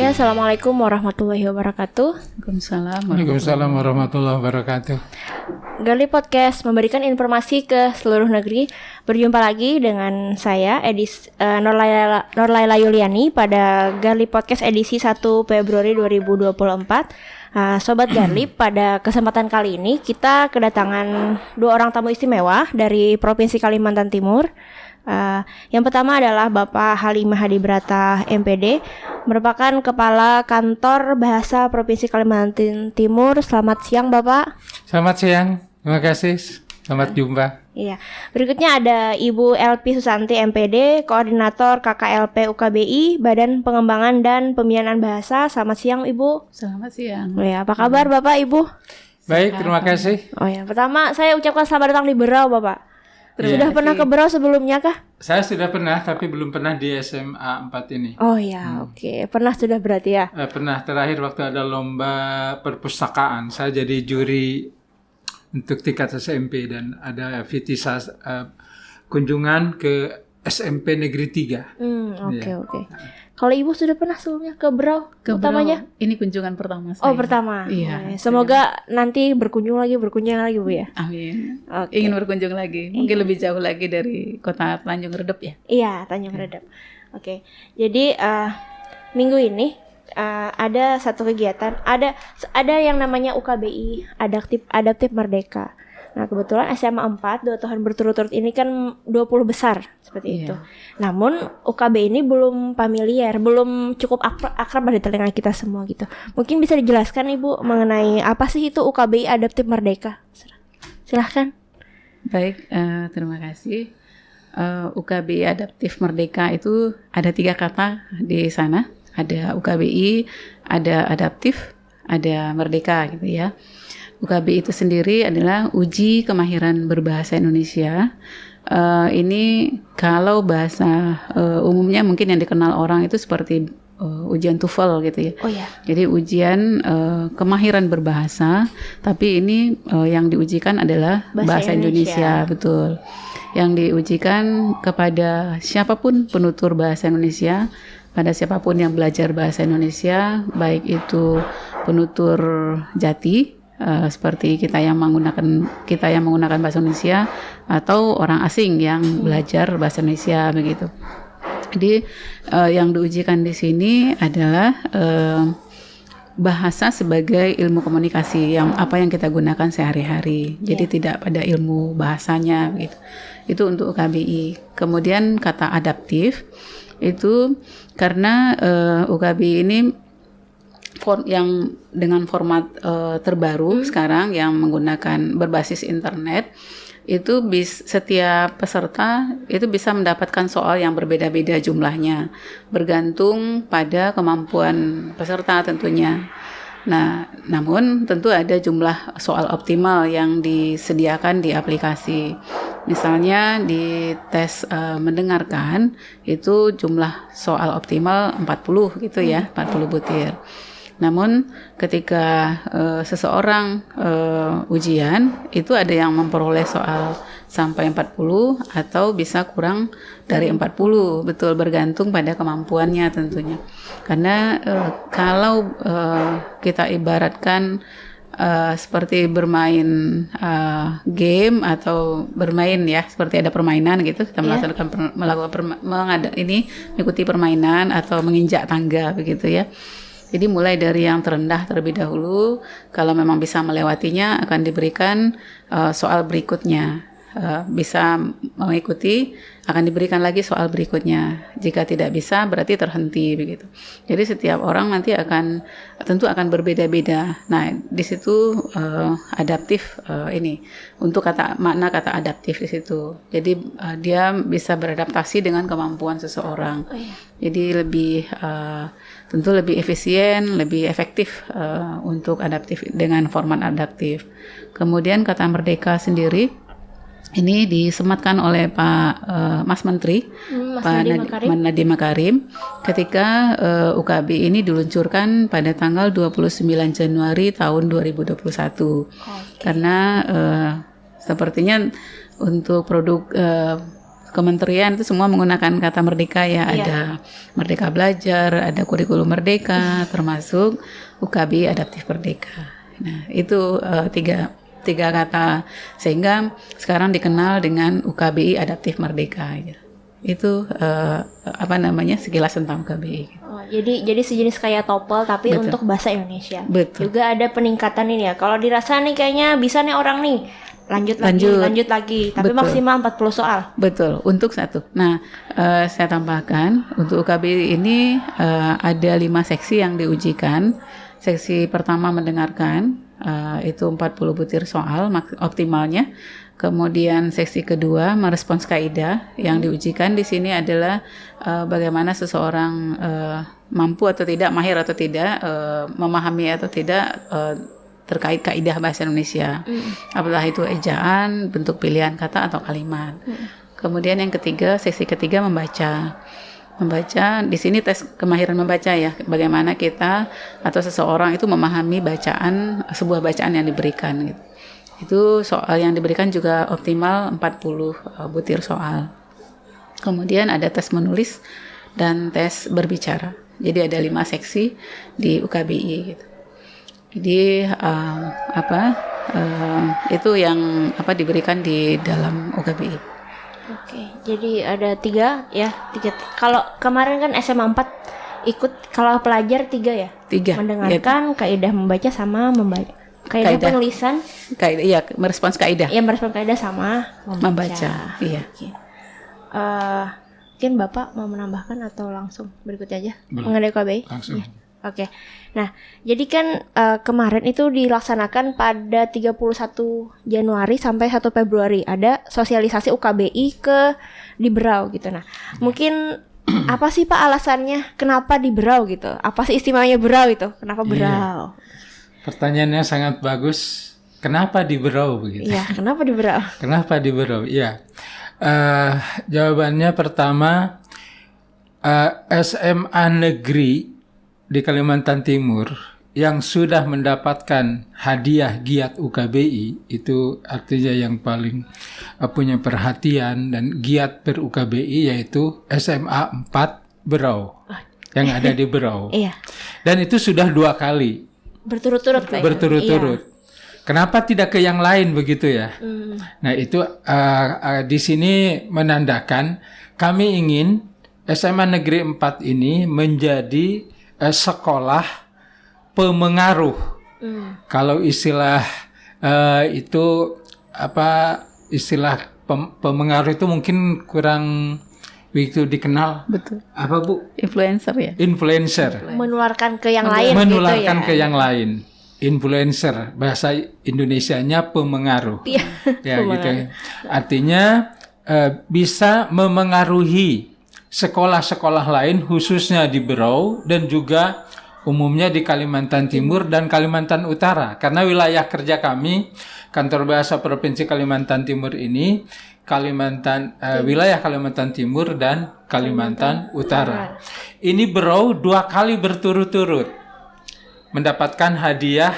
Ya, Assalamualaikum warahmatullahi wabarakatuh. Waalaikumsalam warahmatullahi wabarakatuh. Gali Podcast memberikan informasi ke seluruh negeri. Berjumpa lagi dengan saya Norlaila Yuliani pada Gali Podcast edisi 1 Februari 2024. Sobat Gali, pada kesempatan kali ini kita kedatangan 2 orang tamu istimewa dari Provinsi Kalimantan Timur. Yang pertama adalah Bapak Halim Hadibrata MPD, merupakan Kepala Kantor Bahasa Provinsi Kalimantan Timur. Selamat siang Bapak. Selamat siang, terima kasih. Selamat jumpa. Iya. Berikutnya ada Ibu Elpi Susanti MPD, Koordinator KKLP UKBI, Badan Pengembangan dan Pembinaan Bahasa. Selamat siang Ibu. Selamat siang. Oh ya, apa kabar Bapak Ibu? Baik, terima kasih. Oh ya, pertama saya ucapkan selamat datang di Berau Bapak. Sudah pernah ke Berau sebelumnya kah? Saya sudah pernah, tapi belum pernah di SMA 4 ini. Oh ya, oke. Pernah sudah berarti ya? Pernah, terakhir waktu ada lomba perpustakaan. Saya jadi juri untuk tingkat SMP dan ada VTISA kunjungan ke SMP Negeri 3. Oke. Kalau Ibu sudah pernah sebelumnya ke Berau utamanya? Ini kunjungan pertama saya. Oh, pertama. Iya. Semoga nanti berkunjung lagi Bu ya. Amin. Okay. Ingin berkunjung lagi. Mungkin lebih jauh lagi dari kota Tanjung Redep ya. Iya, Tanjung Redep. Oke. Jadi minggu ini ada satu kegiatan, ada yang namanya UKBI, Adaptif Merdeka. Nah, kebetulan SMA 4 2 tahun berturut-turut ini kan 20 besar seperti itu. Namun UKBI ini belum familiar, belum cukup akrab di telinga kita semua gitu. Mungkin bisa dijelaskan Ibu mengenai apa sih itu UKBI Adaptif Merdeka? Silahkan. Baik, terima kasih. UKBI Adaptif Merdeka itu ada 3 kata di sana. Ada UKBI, ada adaptif, ada merdeka gitu ya. UKBI itu sendiri adalah uji kemahiran berbahasa Indonesia. Ini kalau bahasa umumnya mungkin yang dikenal orang itu seperti ujian TOEFL gitu ya. Oh ya. Jadi ujian kemahiran berbahasa, tapi ini yang diujikan adalah bahasa Indonesia, betul. Yang diujikan kepada siapapun penutur bahasa Indonesia, pada siapapun yang belajar bahasa Indonesia, baik itu penutur jati, seperti kita yang menggunakan bahasa Indonesia, atau orang asing yang belajar bahasa Indonesia begitu. Jadi yang diujikan di sini adalah bahasa sebagai ilmu komunikasi yang kita gunakan sehari-hari. Jadi tidak pada ilmu bahasanya begitu. Itu untuk UKBI. Kemudian kata adaptif itu karena UKBI ini yang dengan format terbaru sekarang yang menggunakan berbasis internet, itu setiap peserta itu bisa mendapatkan soal yang berbeda-beda jumlahnya, bergantung pada kemampuan peserta tentunya. Nah, namun tentu ada jumlah soal optimal yang disediakan di aplikasi. Misalnya di tes mendengarkan itu jumlah soal optimal 40 gitu ya, 40 butir. Namun ketika seseorang ujian itu ada yang memperoleh soal sampai 40 atau bisa kurang dari 40, betul, bergantung pada kemampuannya tentunya. Karena kalau kita ibaratkan seperti bermain game atau bermain ya, seperti ada permainan gitu, kita mengikuti permainan atau menginjak tangga begitu ya. Jadi mulai dari yang terendah terlebih dahulu, kalau memang bisa melewatinya akan diberikan soal berikutnya. Bisa mengikuti, akan diberikan lagi soal berikutnya. Jika tidak bisa, berarti terhenti begitu. Jadi setiap orang nanti tentu akan berbeda-beda. Nah, di situ adaptif ini untuk makna kata adaptif di situ. Jadi dia bisa beradaptasi dengan kemampuan seseorang. Jadi tentu lebih efisien, lebih efektif untuk adaptif dengan format adaptif. Kemudian kata merdeka sendiri ini disematkan oleh Pak Mas Menteri, Pak Nadiem Makarim, ketika UKBI ini diluncurkan pada tanggal 29 Januari tahun 2021. Karena sepertinya untuk produk kementerian itu semua menggunakan kata merdeka ya. Iya. Ada Merdeka Belajar, ada kurikulum merdeka, termasuk UKBI Adaptif Merdeka. Nah, itu tiga kata sehingga sekarang dikenal dengan UKBI Adaptif Merdeka. Gitu. Itu sekilas tentang UKBI. Oh, jadi sejenis kayak TOEFL tapi Betul. untuk bahasa Indonesia. Betul. Juga ada peningkatan ini ya. Kalau dirasa nih kayaknya bisa nih orang nih lanjut lagi, tapi Betul. maksimal 40 soal. Betul, untuk satu. Nah, saya tambahkan untuk UKBI ini ada 5 seksi yang diujikan. Seksi pertama mendengarkan, itu 40 butir soal optimalnya. Kemudian seksi kedua merespons kaidah, yang diujikan di sini adalah bagaimana seseorang mampu atau tidak, mahir atau tidak, memahami atau tidak terkait kaidah bahasa Indonesia. Apakah itu ejaan, bentuk pilihan kata atau kalimat. Kemudian yang ketiga, seksi ketiga membaca. Membaca di sini tes kemahiran membaca ya. Bagaimana kita atau seseorang itu memahami sebuah bacaan yang diberikan gitu. Itu soal yang diberikan juga optimal 40 butir soal. Kemudian ada tes menulis dan tes berbicara. Jadi ada 5 seksi di UKBI gitu. Jadi itu yang diberikan di dalam UKBI. Oke, jadi ada 3 ya. Kalau kemarin kan SMA 4 ikut, kalau pelajar 3 ya. 3. Mendengarkan, kaidah membaca sama kaidah penulisan. Kaidah, iya, merespons kaidah. Ya, merespons kaidah sama Membaca. Iya. Oke. Mungkin Bapak mau menambahkan atau langsung berikutnya aja Belum. mengenai KBI? Langsung. Ya. Oke. Nah, jadi kan kemarin itu dilaksanakan pada 31 Januari sampai 1 Februari. Ada sosialisasi UKBI di Berau gitu. Nah, mungkin apa sih Pak alasannya kenapa di Berau gitu? Apa sih istimewanya Berau itu? Kenapa Berau? Pertanyaannya sangat bagus. Kenapa di Berau begitu? Iya, kenapa di Berau? Kenapa di Berau? Iya. Jawabannya pertama, SMA negeri di Kalimantan Timur yang sudah mendapatkan hadiah giat UKBI, itu artinya yang paling punya perhatian dan giat per UKBI, yaitu SMA 4 Berau yang ada di Berau. Iya. Dan itu sudah 2 kali Berturut-turut Pak. berturut-turut. Kenapa tidak ke yang lain begitu ya? Nah itu di sini menandakan kami ingin SMA Negeri 4 ini menjadi sekolah pemengaruh. Kalau istilah pemengaruh itu mungkin kurang begitu dikenal. Betul. Apa Bu? Influencer ya. Influencer. Menularkan ke yang lain Menularkan gitu ke ya. yang lain. Influencer, bahasa Indonesianya pemengaruh. Iya. Ya gitu. Artinya bisa memengaruhi sekolah-sekolah lain khususnya di Berau dan juga umumnya di Kalimantan Timur dan Kalimantan Utara. Karena wilayah kerja kami, Kantor Bahasa Provinsi Kalimantan Timur ini wilayah Kalimantan Timur dan Kalimantan Utara. Ini Berau 2 kali berturut-turut mendapatkan hadiah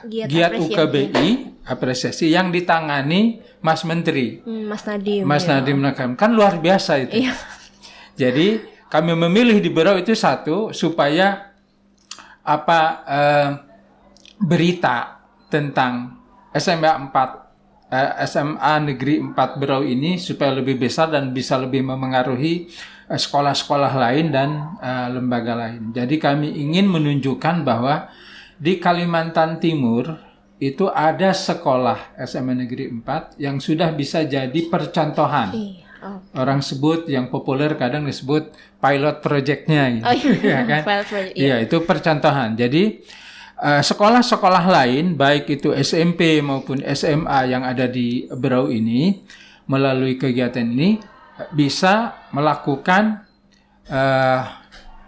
giat UKBI apresiasi yang ditangani Mas Menteri. Mas Nadiem. Mas Nadiem Makarim. Kan luar biasa itu. Iya. Jadi kami memilih di Berau itu satu supaya berita tentang SMA Negeri 4 Berau ini supaya lebih besar dan bisa lebih memengaruhi sekolah-sekolah lain dan lembaga lain. Jadi kami ingin menunjukkan bahwa di Kalimantan Timur itu ada sekolah SMA Negeri 4 yang sudah bisa jadi percontohan. Iya. Oh. Orang sebut yang populer kadang disebut pilot project-nya gitu. Oh iya, Ya kan? pilot project, iya. Iya, itu percontohan. Jadi sekolah-sekolah lain baik itu SMP maupun SMA yang ada di Berau ini melalui kegiatan ini bisa melakukan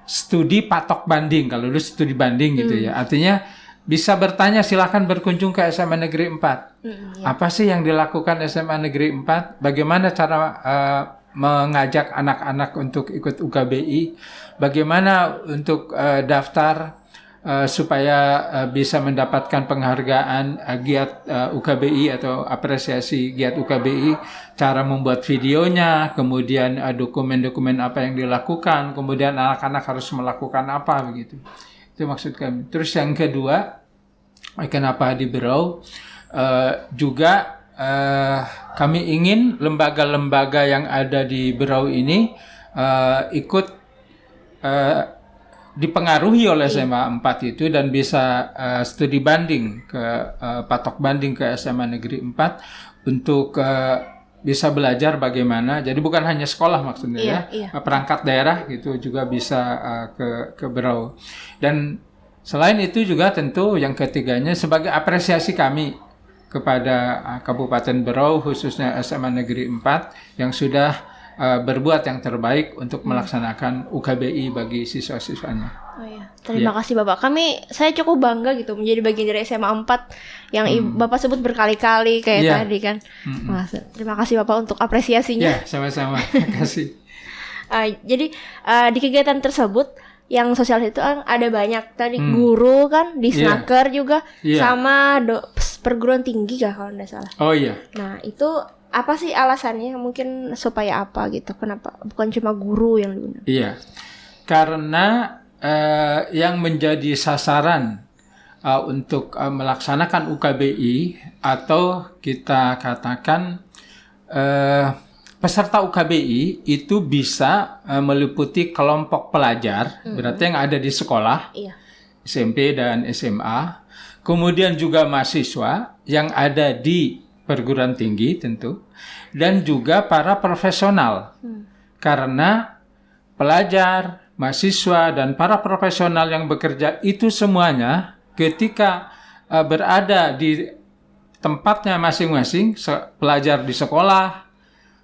studi patok banding. Kalau dulu studi banding gitu ya. Artinya bisa bertanya, silakan berkunjung ke SMA Negeri 4. Apa sih yang dilakukan SMA Negeri 4? Bagaimana cara mengajak anak-anak untuk ikut UKBI? Bagaimana untuk daftar supaya bisa mendapatkan penghargaan giat UKBI atau apresiasi giat UKBI, cara membuat videonya, kemudian dokumen-dokumen apa yang dilakukan, kemudian anak-anak harus melakukan apa begitu. Itu maksud kami. Terus yang kedua, kenapa di Berau? Juga kami ingin lembaga-lembaga yang ada di Berau ini ikut dipengaruhi oleh SMA 4 itu dan bisa studi banding patok banding ke SMA Negeri 4 untuk bisa belajar bagaimana. Jadi bukan hanya sekolah maksudnya perangkat daerah gitu juga bisa ke Berau. Dan selain itu juga tentu yang ketiganya sebagai apresiasi kami kepada Kabupaten Berau khususnya SMA Negeri 4 yang sudah berbuat yang terbaik untuk melaksanakan UKBI bagi siswa-siswanya. Oh iya. Terima kasih Bapak. Saya cukup bangga gitu menjadi bagian dari SMA 4 yang Bapak sebut berkali-kali kayak tadi kan. Terima kasih Bapak untuk apresiasinya. Ya, sama-sama. Terima kasih. Jadi di kegiatan tersebut yang sosial itu kan ada banyak tadi guru kan, di Snaker juga sama perguruan tinggi kah kalau tidak salah. Oh iya. Nah, itu apa sih alasannya? Mungkin supaya apa gitu? Kenapa bukan cuma guru yang digunakan? Iya, karena yang menjadi sasaran untuk melaksanakan UKBI atau kita katakan peserta UKBI itu bisa meliputi kelompok pelajar, berarti yang ada di sekolah, SMP dan SMA, kemudian juga mahasiswa yang ada di perguruan tinggi tentu, dan juga para profesional. Karena pelajar, mahasiswa, dan para profesional yang bekerja itu semuanya ketika berada di tempatnya masing-masing, pelajar di sekolah,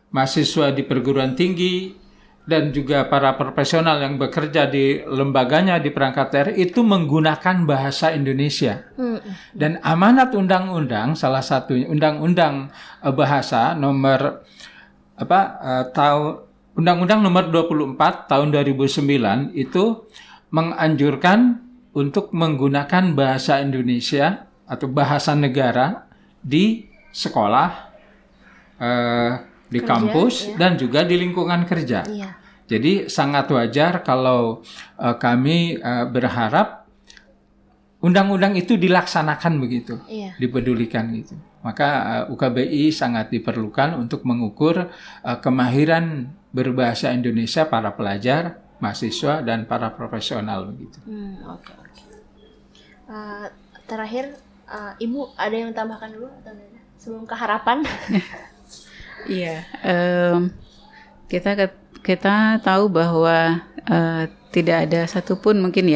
mahasiswa di perguruan tinggi, dan juga para profesional yang bekerja di lembaganya di perangkat daerah itu menggunakan bahasa Indonesia. Dan amanat undang-undang, salah satunya undang-undang bahasa nomor Undang-Undang nomor 24 tahun 2009 itu menganjurkan untuk menggunakan bahasa Indonesia atau bahasa negara di sekolah, di kampus, dan juga di lingkungan kerja. Jadi sangat wajar kalau kami berharap undang-undang itu dilaksanakan begitu, dipedulikan gitu. Maka UKBI sangat diperlukan untuk mengukur kemahiran berbahasa Indonesia para pelajar, mahasiswa, dan para profesional begitu. Oke. Terakhir, Ibu ada yang tambahkan dulu atau sebelum ke harapan? Iya, kita tahu bahwa tidak ada satupun mungkin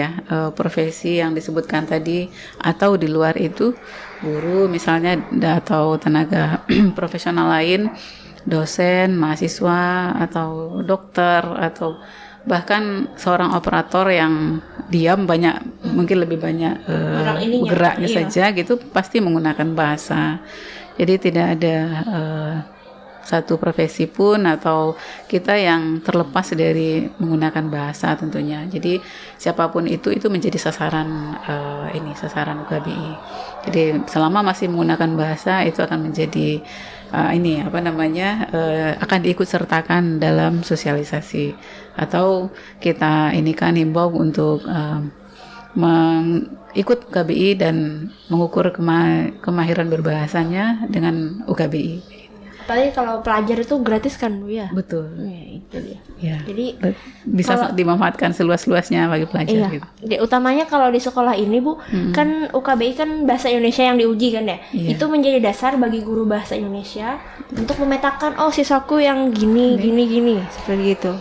profesi yang disebutkan tadi atau di luar itu, guru misalnya atau tenaga profesional lain, dosen, mahasiswa atau dokter atau bahkan seorang operator yang diam mungkin lebih banyak bergeraknya saja gitu, pasti menggunakan bahasa. Jadi tidak ada satu profesi pun atau kita yang terlepas dari menggunakan bahasa tentunya. Jadi siapapun itu menjadi sasaran sasaran UKBI. Jadi selama masih menggunakan bahasa itu akan menjadi akan diikut sertakan dalam sosialisasi atau kita himbau untuk ikut UKBI dan mengukur kemahiran berbahasanya dengan UKBI. Apalagi kalau pelajar itu gratis kan Bu ya? Betul. Ya, itu dia. Ya. Jadi bisa dimanfaatkan seluas-luasnya bagi pelajar gitu. Utamanya kalau di sekolah ini Bu, kan UKBI kan bahasa Indonesia yang diuji kan ya. Itu menjadi dasar bagi guru bahasa Indonesia untuk memetakan siswaku yang gini seperti itu.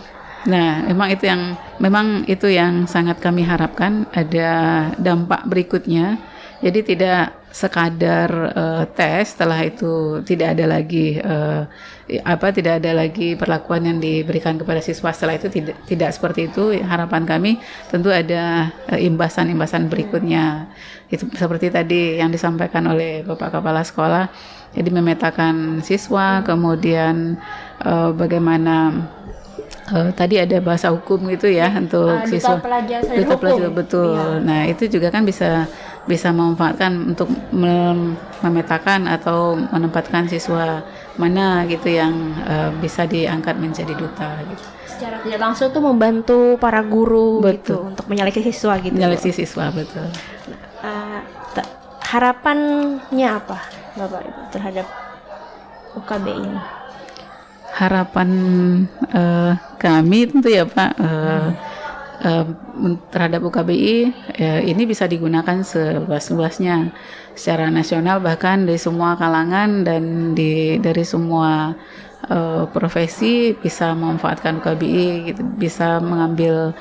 Nah, memang itu yang sangat kami harapkan ada dampak berikutnya. Jadi tidak sekadar tes, setelah itu tidak ada lagi perlakuan yang diberikan kepada siswa, setelah itu tidak seperti itu. Harapan kami tentu ada imbasan-imbasan berikutnya. Itu seperti tadi yang disampaikan oleh Bapak Kepala Sekolah. Jadi memetakan siswa, kemudian bagaimana tadi ada bahasa hukum gitu ya untuk siswa. Duta pelajar sadar Duta hukum. pelajar, betul. Iya. Nah itu juga kan bisa memanfaatkan untuk memetakan atau menempatkan siswa mana gitu yang bisa diangkat menjadi duta gitu. Secara tidak langsung tuh membantu para guru Betul. gitu untuk menyeleksi siswa gitu. Menyeleksi siswa, betul. Harapannya apa Bapak Ibu terhadap UKB ini? Harapan kami tentu ya Pak, terhadap UKBI ini bisa digunakan seluas-luasnya secara nasional, bahkan dari semua kalangan dan dari semua profesi bisa memanfaatkan UKBI gitu, bisa mengambil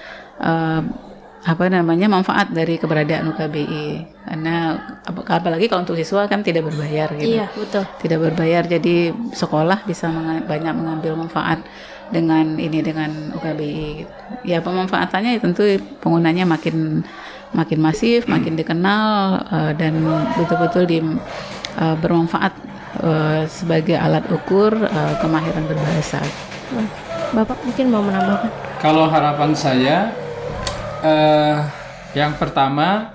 manfaat dari keberadaan UKBI, karena apalagi kalau untuk siswa kan tidak berbayar gitu. Iya, betul. Tidak berbayar, jadi sekolah bisa banyak mengambil manfaat dengan UKBI gitu. Ya pemanfaatannya tentu penggunanya makin masif, makin dikenal, dan betul-betul bermanfaat sebagai alat ukur kemahiran berbahasa. Bapak mungkin mau menambahkan? Kalau harapan saya, yang pertama,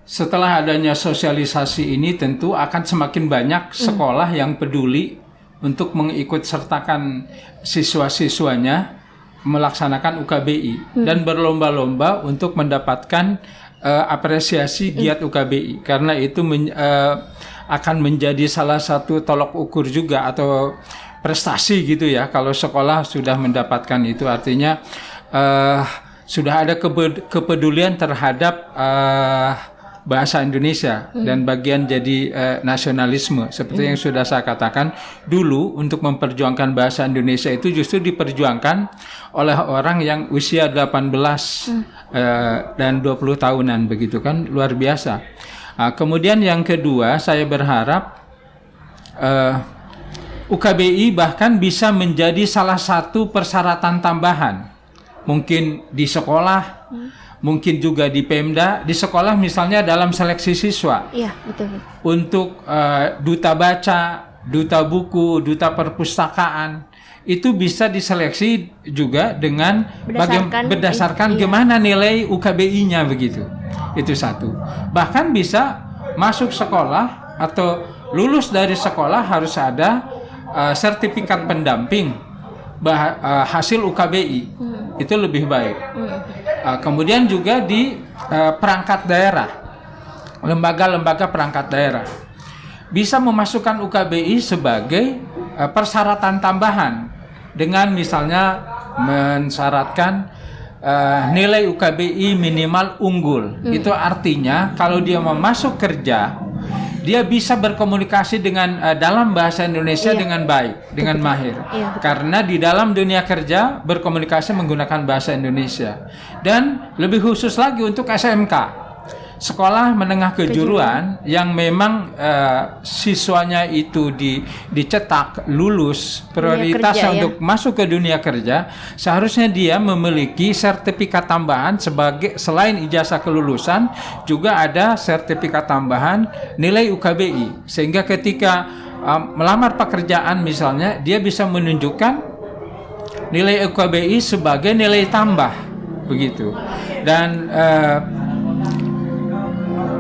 setelah adanya sosialisasi ini tentu akan semakin banyak sekolah yang peduli untuk mengikut sertakan siswa-siswanya melaksanakan UKBI dan berlomba-lomba untuk mendapatkan apresiasi giat UKBI, karena itu akan menjadi salah satu tolok ukur juga atau prestasi gitu ya kalau sekolah sudah mendapatkan itu, artinya sudah ada kepedulian terhadap bahasa Indonesia dan bagian jadi nasionalisme. Seperti yang sudah saya katakan dulu, untuk memperjuangkan bahasa Indonesia itu justru diperjuangkan oleh orang yang usia 18 dan 20 tahunan, begitu kan, luar biasa. Kemudian yang kedua, saya berharap UKBI bahkan bisa menjadi salah satu persyaratan tambahan. Mungkin di sekolah, mungkin juga di Pemda, di sekolah misalnya dalam seleksi siswa. Iya, betul. Untuk duta baca, duta buku, duta perpustakaan, itu bisa diseleksi juga dengan berdasarkan gimana nilai UKBI-nya, begitu. Itu satu. Bahkan bisa masuk sekolah atau lulus dari sekolah harus ada sertifikat pendamping hasil UKBI. Itu lebih baik. Kemudian juga di perangkat daerah, lembaga-lembaga perangkat daerah bisa memasukkan UKBI sebagai persyaratan tambahan dengan misalnya mensyaratkan nilai UKBI minimal unggul. Itu artinya kalau dia mau masuk kerja, dia bisa berkomunikasi dengan dalam bahasa Indonesia dengan baik, dengan mahir. Karena di dalam dunia kerja berkomunikasi menggunakan bahasa Indonesia. Dan lebih khusus lagi untuk SMK, sekolah menengah kejuruan yang memang siswanya itu dicetak lulus, prioritasnya untuk masuk ke dunia kerja, seharusnya dia memiliki sertifikat tambahan sebagai selain ijazah kelulusan juga ada sertifikat tambahan nilai UKBI, sehingga ketika melamar pekerjaan misalnya dia bisa menunjukkan nilai UKBI sebagai nilai tambah, begitu. Dan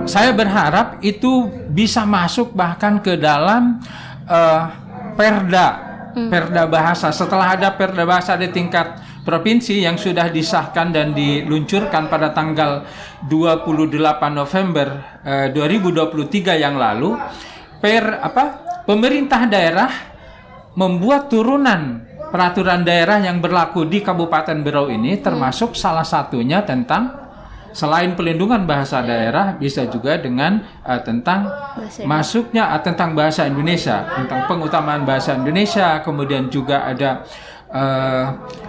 saya berharap itu bisa masuk bahkan ke dalam perda bahasa. Setelah ada perda bahasa di tingkat provinsi yang sudah disahkan dan diluncurkan pada tanggal 28 November 2023 yang lalu, pemerintah daerah membuat turunan peraturan daerah yang berlaku di Kabupaten Berau ini, termasuk salah satunya tentang selain pelindungan bahasa daerah, bisa juga dengan tentang masuknya tentang bahasa Indonesia, tentang pengutamaan bahasa Indonesia. Kemudian juga ada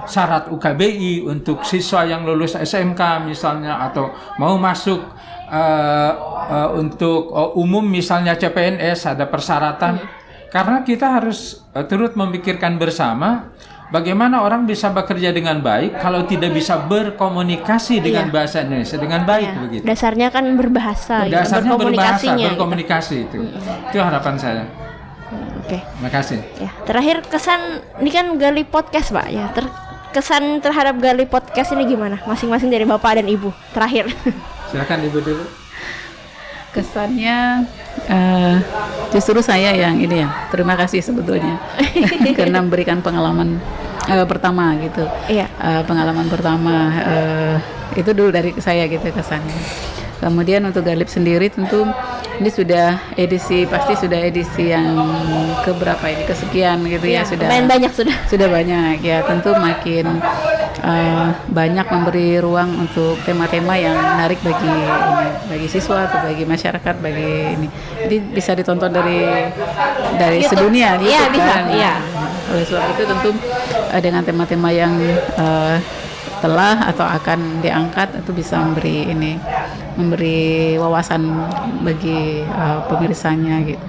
syarat UKBI untuk siswa yang lulus SMK misalnya, atau mau masuk untuk umum misalnya CPNS, ada persyaratan. Karena kita harus turut memikirkan bersama bagaimana orang bisa bekerja dengan baik kalau tidak bisa berkomunikasi dengan bahasa Indonesia dengan baik, begitu. Dasarnya kan berbahasa, dasarnya berkomunikasi itu. Itu harapan saya. Oke. Terima kasih. Ya, terakhir kesan ini kan Gali Podcast, Pak, ya. kesan terhadap Garli Podcast ini gimana? Masing-masing dari Bapak dan Ibu. Terakhir. Silakan Ibu dulu. Kesannya justru saya yang ini ya, terima kasih sebetulnya karena memberikan pengalaman pertama gitu. Iya. Pengalaman pertama itu dulu dari saya gitu kesannya. Kemudian untuk Garlip sendiri tentu ini pasti sudah edisi yang keberapa ini, kesekian gitu ya, sudah main banyak sudah banyak ya, tentu makin banyak memberi ruang untuk tema-tema yang menarik bagi siswa atau bagi masyarakat, bagi ini. Jadi bisa ditonton dari YouTube. sedunia Iya, YouTube, bisa. kan. Iya. Oleh sebab itu tentu dengan tema-tema yang telah atau akan diangkat itu bisa memberi wawasan bagi pemirsanya gitu.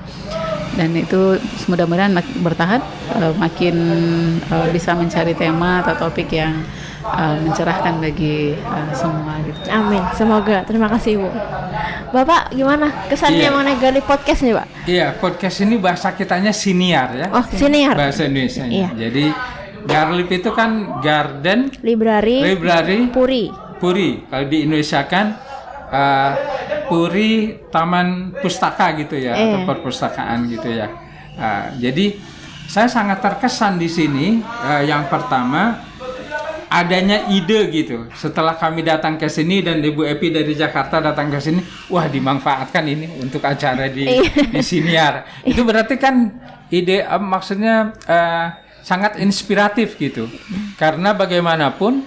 Dan itu mudah-mudahan bertahan, makin bisa mencari tema atau topik yang mencerahkan bagi semua gitu. Amin, semoga. Terima kasih, Bu. Bapak gimana kesannya mengenai Garli Podcast nih, Pak? Iya, podcast ini bahasa kitanya siniar ya. Oh, siniar. Bahasa Indonesia. Iya. Jadi Garlip itu kan garden, Library, Puri. Kalau di Indonesia kan Puri Taman Pustaka gitu ya, atau perpustakaan gitu ya. Jadi saya sangat terkesan di sini. Yang pertama adanya ide gitu. Setelah kami datang ke sini dan Ibu Epi dari Jakarta datang ke sini, wah dimanfaatkan ini untuk acara di siniar. Itu berarti kan ide maksudnya sangat inspiratif gitu. Karena bagaimanapun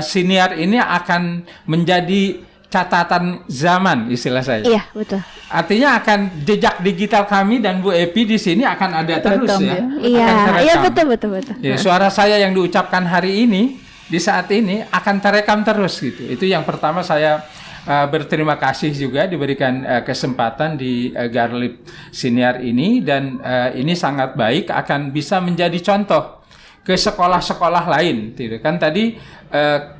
siniar ini akan menjadi catatan zaman istilah saya. Iya, betul. Artinya akan jejak digital kami dan Bu Epi di sini akan ada terus ya. Iya, betul. Ya, suara saya yang diucapkan hari ini di saat ini akan terekam terus gitu. Itu yang pertama saya berterima kasih juga diberikan kesempatan di Garlip Siniar ini, dan ini sangat baik, akan bisa menjadi contoh ke sekolah-sekolah lain gitu. Kan tadi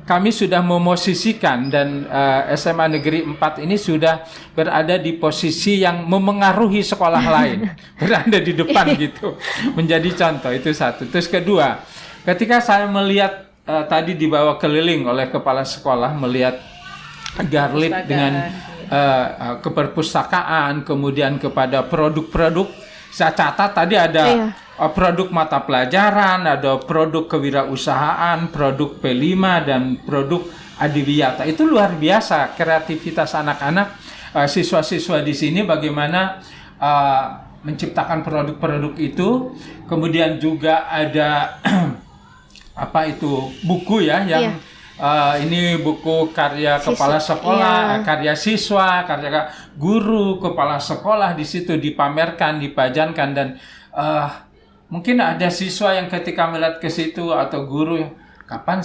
kami sudah memosisikan dan SMA Negeri 4 ini sudah berada di posisi yang memengaruhi sekolah lain, berada di depan gitu, menjadi contoh. Itu satu. Terus kedua, ketika saya melihat tadi dibawa keliling oleh kepala sekolah, melihat Garlip dengan keperpustakaan, kemudian kepada produk-produk. Saya catat tadi ada produk mata pelajaran, ada produk kewirausahaan, produk P5 dan produk adiwiyata. Itu luar biasa kreativitas anak-anak, siswa-siswa di sini bagaimana menciptakan produk-produk itu. Kemudian juga ada buku ya yang ini buku karya kepala sekolah, karya siswa, karya guru, kepala sekolah di situ dipamerkan, dipajankan, dan mungkin ada siswa yang ketika melihat ke situ atau guru, kapan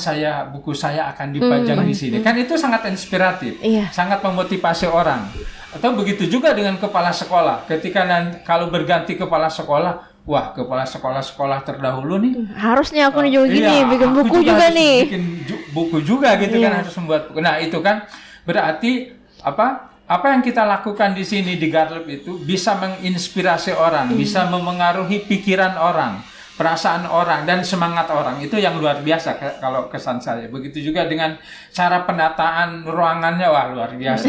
buku saya akan dipajang di sini. Kan itu sangat inspiratif, sangat memotivasi orang. Atau begitu juga dengan kepala sekolah. Ketika kalau berganti kepala sekolah, wah, kepala sekolah terdahulu nih harusnya aku nih juga gini, bikin buku juga nih. Bikin buku juga gitu kan, harus membuat buku. Nah, itu kan berarti apa yang kita lakukan di sini di Garlip itu bisa menginspirasi orang, bisa memengaruhi pikiran orang, perasaan orang, dan semangat orang. Itu yang luar biasa kalau kesan saya. Begitu juga dengan cara penataan ruangannya, wah luar biasa.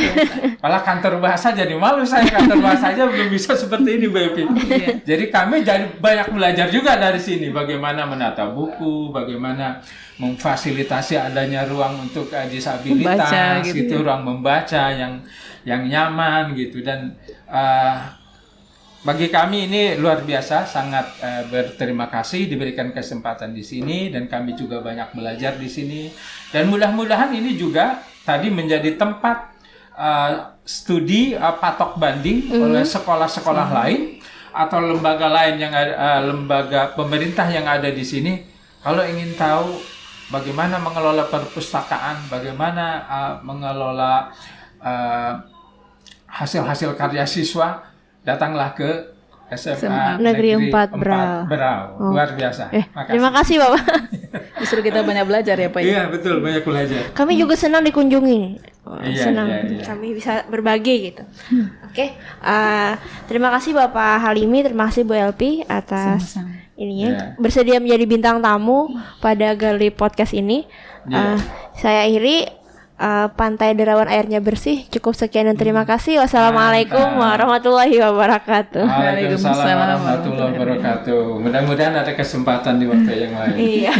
Malah kantor bahasa jadi malu saya, kantor bahasa aja belum bisa seperti ini, Baby. Jadi kami banyak belajar juga dari sini, bagaimana menata buku, bagaimana memfasilitasi adanya ruang untuk disabilitas, membaca, gitu, ruang membaca yang nyaman gitu. Dan bagi kami ini luar biasa, sangat berterima kasih diberikan kesempatan di sini, dan kami juga banyak belajar di sini. Dan mudah-mudahan ini juga tadi menjadi tempat studi patok banding oleh sekolah-sekolah lain atau lembaga lain yang ada, lembaga pemerintah yang ada di sini. Kalau ingin tahu bagaimana mengelola perpustakaan, bagaimana mengelola hasil-hasil karya siswa, datanglah ke SMA Negeri 4 Berau. Luar biasa. Terima kasih, Bapak. Justru kita banyak belajar ya, Pak. Iya, betul, banyak belajar. Kami juga senang dikunjungi. Senang kami bisa berbagi gitu. Oke. Terima kasih Bapak Halimi, terima kasih Bu Elpi atas ininya bersedia menjadi bintang tamu pada Gali Podcast ini. Saya akhiri Pantai Derawan airnya bersih. Cukup sekian dan terima kasih. Wassalamualaikum warahmatullahi wabarakatuh. Waalaikumsalam warahmatullahi wabarakatuh. Mudah-mudahan ada kesempatan di waktu yang lain. Iya.